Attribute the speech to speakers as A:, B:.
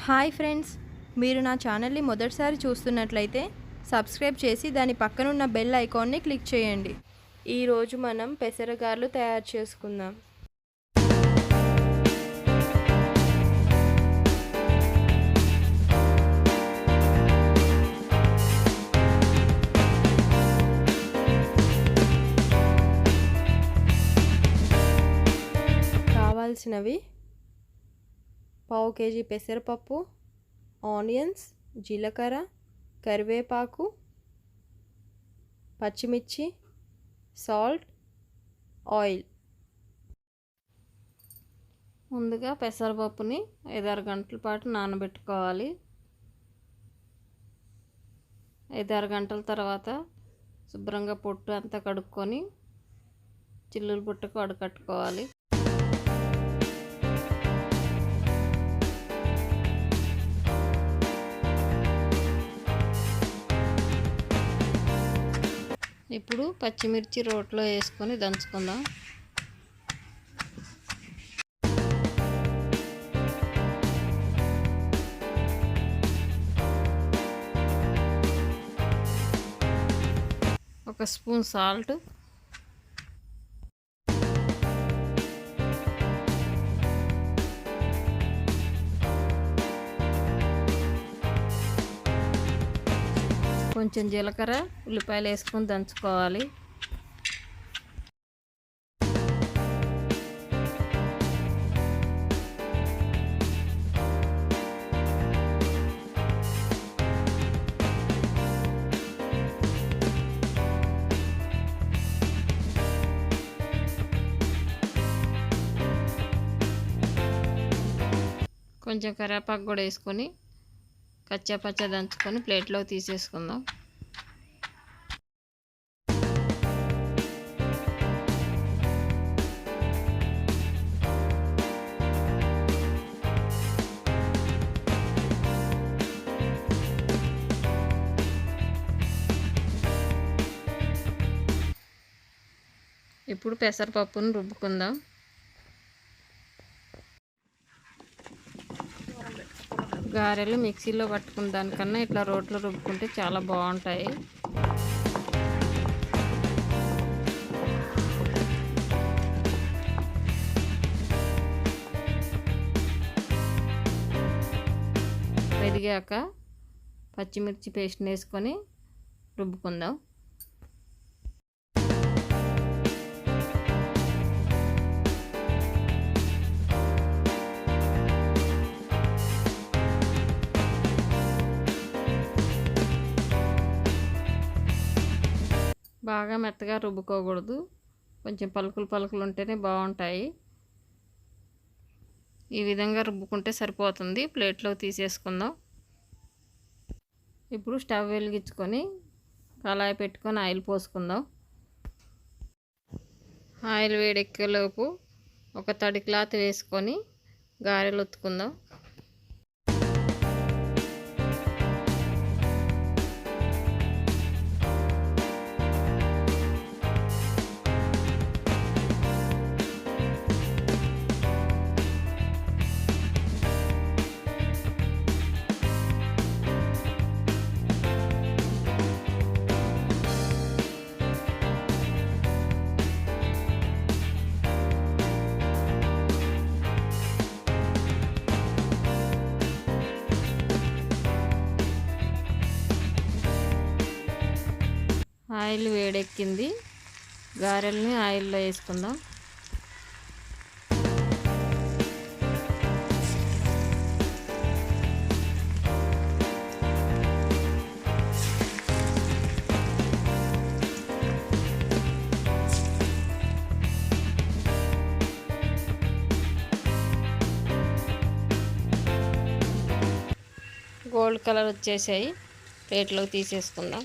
A: Hi friends, మీరు నా ఛానల్ని మొదటిసారి చూస్తున్నట్లయితే సబ్స్క్రైబ్ చేసి దాని పక్కనున్న బెల్ ఐకాన్ని క్లిక్ చేయండి. ఈరోజు మనం పెసరగారెలు తయారు చేసుకుందాం. కావాల్సినవి: పావు కేజీ పెసరపప్పు, ఆనియన్స్, జీలకర్ర, కరివేపాకు, పచ్చిమిర్చి, సాల్ట్, ఆయిల్. ముందుగా పెసరపప్పుని 5-6 గంటల పాటు నానబెట్టుకోవాలి. 5-6 గంటల తర్వాత శుభ్రంగా పొట్టు అంతా కడుక్కొని చిల్లులు పుట్టకు వడకట్టుకోవాలి. ఇప్పుడు పచ్చిమిర్చి రోట్లో వేసుకొని దంచుకుందాం. ఒక స్పూన్ సాల్ట్, కొంచెం జీలకర్ర, ఉల్లిపాయలు వేసుకొని దంచుకోవాలి. కొంచెం కరివేపాకు కూడా వేసుకొని కచ్చా దంచుకొని ప్లేట్లో తీసేసుకుందాం. ఇప్పుడు పెసరపప్పును రుబ్బుకుందాం. గారెలు మిక్సీలో పట్టుకున్న దానికన్నా ఇట్లా రోట్లో రుబ్బుకుంటే చాలా బాగుంటాయి. పెరిగాక పచ్చిమిర్చి పేస్ట్ వేసుకొని రుబ్బుకుందాం. బాగా మెత్తగా రుబ్బుకోకూడదు, కొంచెం పలుకులు ఉంటేనే బాగుంటాయి. ఈ విధంగా రుబ్బుకుంటే సరిపోతుంది. ప్లేట్లో తీసేసుకుందాం. ఇప్పుడు స్టవ్ వెలిగించుకొని కళాయి పెట్టుకొని ఆయిల్ పోసుకుందాం. ఆయిల్ వేడెక్కేలోపు ఒక తడి క్లాత్ వేసుకొని గారెలు ఒత్తుకుందాం. ఆయిల్ వేడెక్కింది, గారెల్ని ఆయిల్లో వేసుకుందాం. గోల్డ్ కలర్ వచ్చేసాయి, ప్లేట్లోకి తీసేసుకుందాం.